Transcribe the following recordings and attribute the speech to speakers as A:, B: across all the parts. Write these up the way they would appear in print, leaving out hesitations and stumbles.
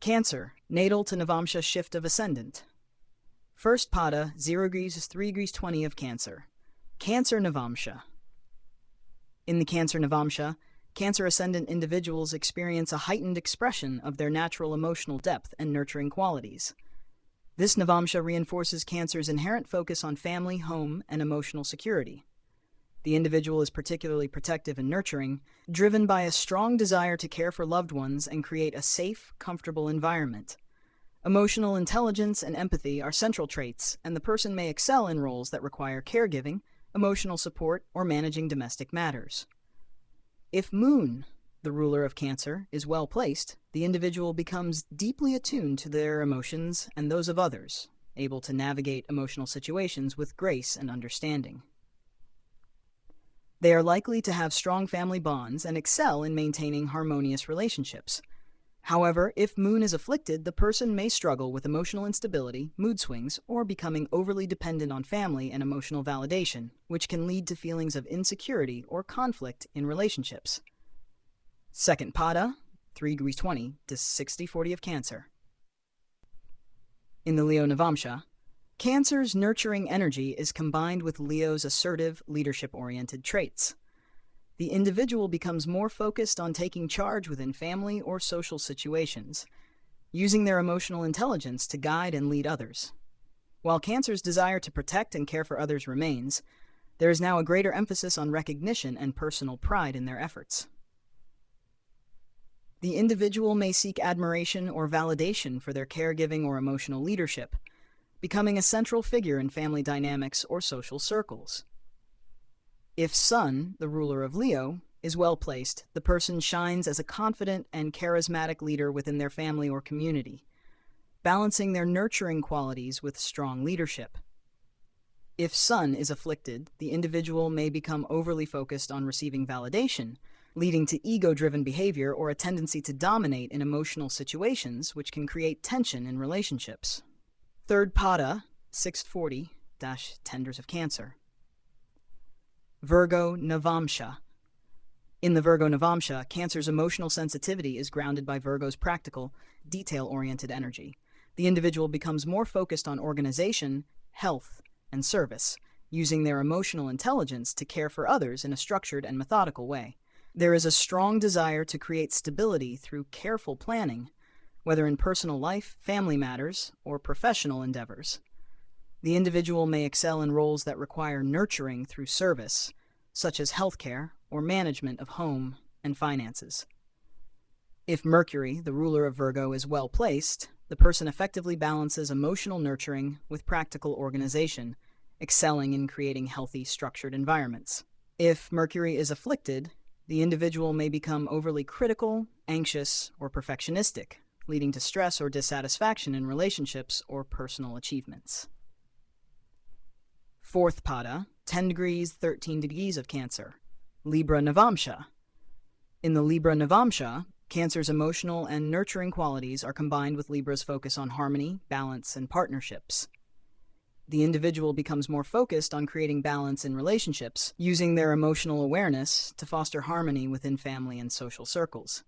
A: Cancer, natal to Navamsha shift of ascendant. First pada, 0 degrees is 3 degrees 20 of Cancer. Cancer Navamsha. In the Cancer Navamsha, Cancer Ascendant individuals experience a heightened expression of their natural emotional depth and nurturing qualities. This Navamsha reinforces Cancer's inherent focus on family, home, and emotional security. The individual is particularly protective and nurturing, driven by a strong desire to care for loved ones and create a safe, comfortable environment. Emotional intelligence and empathy are central traits, and the person may excel in roles that require caregiving, emotional support, or managing domestic matters. If Moon, the ruler of Cancer, is well placed, the individual becomes deeply attuned to their emotions and those of others, able to navigate emotional situations with grace and understanding. They are likely to have strong family bonds and excel in maintaining harmonious relationships. However, if Moon is afflicted, the person may struggle with emotional instability, mood swings, or becoming overly dependent on family and emotional validation, which can lead to feelings of insecurity or conflict in relationships. Second pada, 3 degrees 20 to 60/40 of Cancer. In the Leo Navamsha, Cancer's nurturing energy is combined with Leo's assertive, leadership-oriented traits. The individual becomes more focused on taking charge within family or social situations, using their emotional intelligence to guide and lead others. While Cancer's desire to protect and care for others remains, there is now a greater emphasis on recognition and personal pride in their efforts. The individual may seek admiration or validation for their caregiving or emotional leadership, becoming a central figure in family dynamics or social circles. If Sun, the ruler of Leo, is well placed, the person shines as a confident and charismatic leader within their family or community, balancing their nurturing qualities with strong leadership. If Sun is afflicted, the individual may become overly focused on receiving validation, leading to ego-driven behavior or a tendency to dominate in emotional situations, which can create tension in relationships. Third pada, 640-10 of Cancer. Virgo Navamsha. In the Virgo Navamsha, Cancer's emotional sensitivity is grounded by Virgo's practical, detail-oriented energy. The individual becomes more focused on organization, health, and service, using their emotional intelligence to care for others in a structured and methodical way. There is a strong desire to create stability through careful planning, whether in personal life, family matters, or professional endeavors. The individual may excel in roles that require nurturing through service, such as healthcare or management of home and finances. If Mercury, the ruler of Virgo, is well placed, the person effectively balances emotional nurturing with practical organization, excelling in creating healthy, structured environments. If Mercury is afflicted, the individual may become overly critical, anxious, or perfectionistic, leading to stress or dissatisfaction in relationships or personal achievements. Fourth pada, 10 degrees, 13 degrees of Cancer. Libra Navamsha. In the Libra Navamsha, Cancer's emotional and nurturing qualities are combined with Libra's focus on harmony, balance, and partnerships. The individual becomes more focused on creating balance in relationships, using their emotional awareness to foster harmony within family and social circles.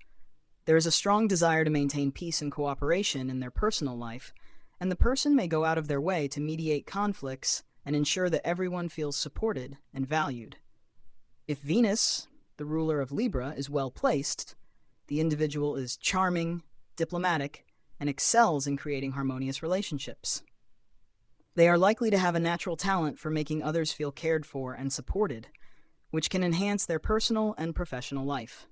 A: There is a strong desire to maintain peace and cooperation in their personal life, and the person may go out of their way to mediate conflicts and ensure that everyone feels supported and valued. If Venus, the ruler of Libra, is well placed, the individual is charming, diplomatic, and excels in creating harmonious relationships. They are likely to have a natural talent for making others feel cared for and supported, which can enhance their personal and professional life.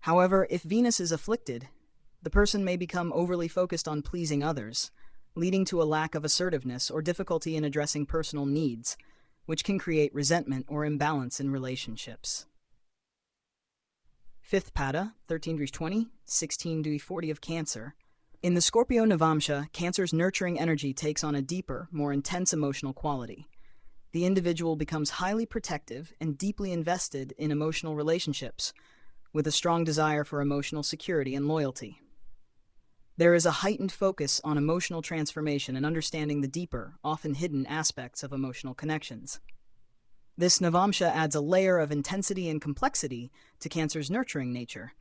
A: However, if Venus is afflicted, the person may become overly focused on pleasing others, leading to a lack of assertiveness or difficulty in addressing personal needs, which can create resentment or imbalance in relationships. Fifth pada, 13 degrees 20, 16 degrees 40 of Cancer. In the Scorpio Navamsha, Cancer's nurturing energy takes on a deeper, more intense emotional quality. The individual becomes highly protective and deeply invested in emotional relationships, with a strong desire for emotional security and loyalty. There is a heightened focus on emotional transformation and understanding the deeper, often hidden aspects of emotional connections. This Navamsha adds a layer of intensity and complexity to Cancer's nurturing nature,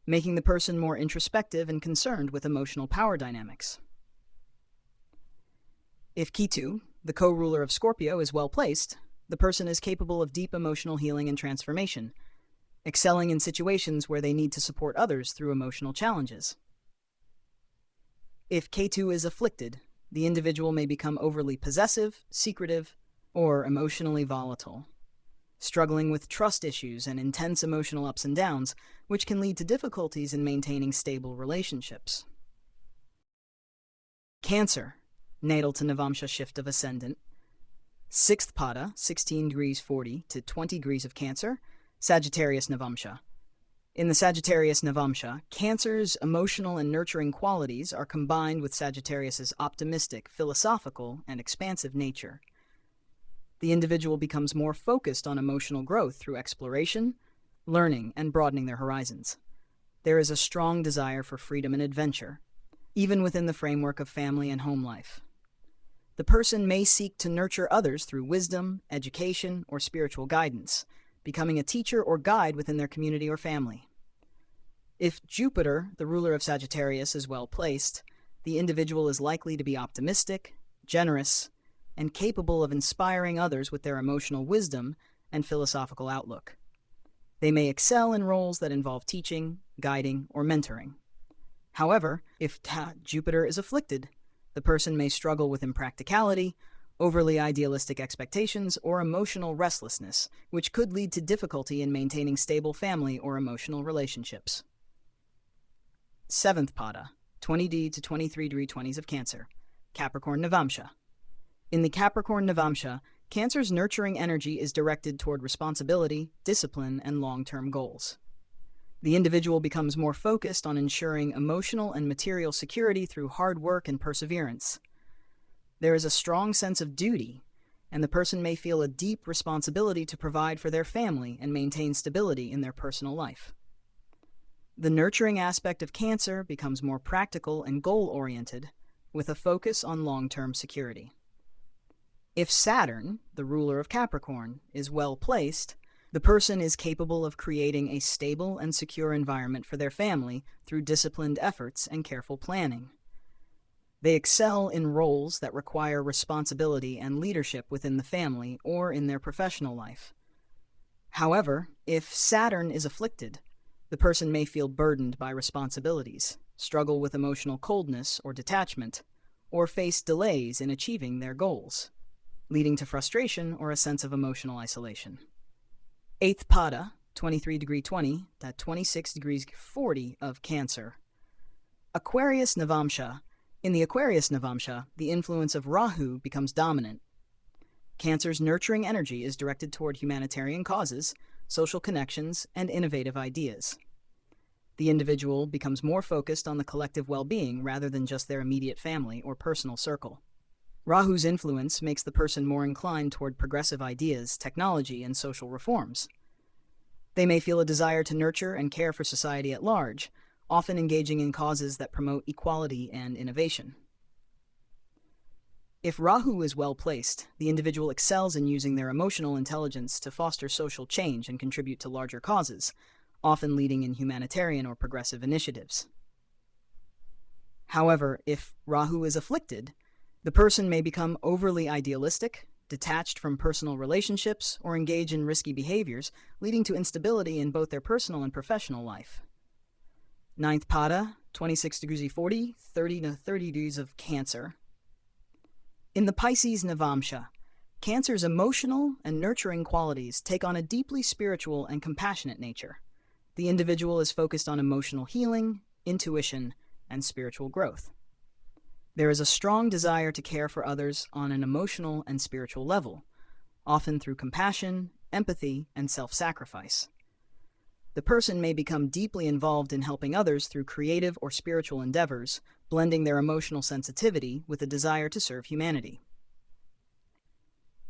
A: making the person more introspective and concerned with emotional power dynamics. If Ketu, the co-ruler of Scorpio, is well placed, the person is capable of deep emotional healing and transformation, excelling in situations where they need to support others through emotional challenges. If Ketu is afflicted, the individual may become overly possessive, secretive, or emotionally volatile, struggling with trust issues and intense emotional ups and downs, which can lead to difficulties in maintaining stable relationships. Cancer, natal to Navamsha shift of ascendant. 6th Pada, 16 degrees 40 to 20 degrees of Cancer, Sagittarius Navamsha. In the Sagittarius Navamsha, Cancer's emotional and nurturing qualities are combined with Sagittarius's optimistic, philosophical, and expansive nature. The individual becomes more focused on emotional growth through exploration, learning, and broadening their horizons. There is a strong desire for freedom and adventure, even within the framework of family and home life. The person may seek to nurture others through wisdom, education, or spiritual guidance, becoming a teacher or guide within their community or family. If Jupiter, the ruler of Sagittarius, is well placed, the individual is likely to be optimistic, generous, and capable of inspiring others with their emotional wisdom and philosophical outlook. They may excel in roles that involve teaching, guiding, or mentoring. However, if Jupiter is afflicted, the person may struggle with impracticality, overly idealistic expectations, or emotional restlessness, which could lead to difficulty in maintaining stable family or emotional relationships. 7th Pada, 20D to 23 degree 20s of Cancer, Capricorn Navamsha. In the Capricorn Navamsha, Cancer's nurturing energy is directed toward responsibility, discipline, and long-term goals. The individual becomes more focused on ensuring emotional and material security through hard work and perseverance. There is a strong sense of duty, and the person may feel a deep responsibility to provide for their family and maintain stability in their personal life. The nurturing aspect of Cancer becomes more practical and goal-oriented, with a focus on long-term security. If Saturn, the ruler of Capricorn, is well placed, the person is capable of creating a stable and secure environment for their family through disciplined efforts and careful planning. They excel in roles that require responsibility and leadership within the family or in their professional life. However, if Saturn is afflicted, the person may feel burdened by responsibilities, struggle with emotional coldness or detachment, or face delays in achieving their goals, leading to frustration or a sense of emotional isolation. 8th Pada, 23 degree 20 to 26 degrees 40 of Cancer. Aquarius Navamsha. In the Aquarius Navamsha, the influence of Rahu becomes dominant. Cancer's nurturing energy is directed toward humanitarian causes, social connections, and innovative ideas. The individual becomes more focused on the collective well-being rather than just their immediate family or personal circle. Rahu's influence makes the person more inclined toward progressive ideas, technology, and social reforms. They may feel a desire to nurture and care for society at large, often engaging in causes that promote equality and innovation. If Rahu is well placed, the individual excels in using their emotional intelligence to foster social change and contribute to larger causes, often leading in humanitarian or progressive initiatives. However, if Rahu is afflicted, the person may become overly idealistic, detached from personal relationships, or engage in risky behaviors, leading to instability in both their personal and professional life. 9th Pada, 26 degrees 40, 30 to 30 degrees of Cancer. In the Pisces Navamsha, Cancer's emotional and nurturing qualities take on a deeply spiritual and compassionate nature. The individual is focused on emotional healing, intuition, and spiritual growth. There is a strong desire to care for others on an emotional and spiritual level, often through compassion, empathy, and self-sacrifice. The person may become deeply involved in helping others through creative or spiritual endeavors, blending their emotional sensitivity with a desire to serve humanity.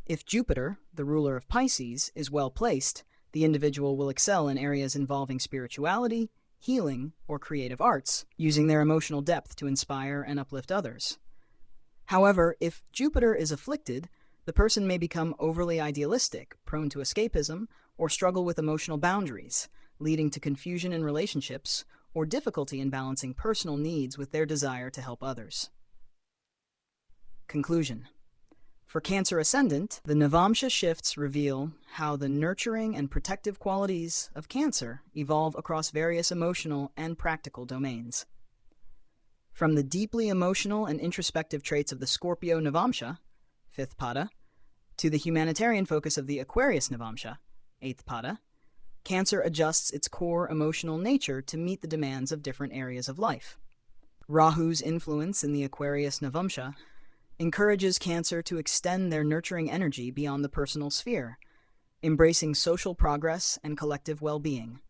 A: If Jupiter, the ruler of Pisces, is well placed, the individual will excel in areas involving spirituality, healing, or creative arts, using their emotional depth to inspire and uplift others. However, if Jupiter is afflicted, the person may become overly idealistic, prone to escapism, or struggle with emotional boundaries, leading to confusion in relationships or difficulty in balancing personal needs with their desire to help others. Conclusion. For Cancer Ascendant, the Navamsha shifts reveal how the nurturing and protective qualities of Cancer evolve across various emotional and practical domains. From the deeply emotional and introspective traits of the Scorpio Navamsha, 5th pada, to the humanitarian focus of the Aquarius Navamsha, 8th pada, Cancer adjusts its core emotional nature to meet the demands of different areas of life. Rahu's influence in the Aquarius Navamsha encourages Cancer to extend their nurturing energy beyond the personal sphere, embracing social progress and collective well-being.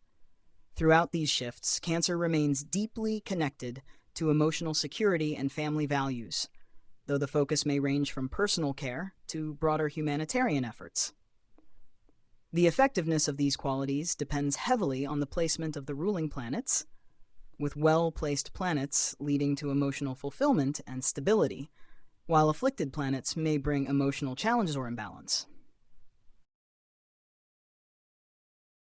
A: Throughout these shifts, Cancer remains deeply connected to emotional security and family values, though the focus may range from personal care to broader humanitarian efforts. The effectiveness of these qualities depends heavily on the placement of the ruling planets, with well-placed planets leading to emotional fulfillment and stability, while afflicted planets may bring emotional challenges or imbalance.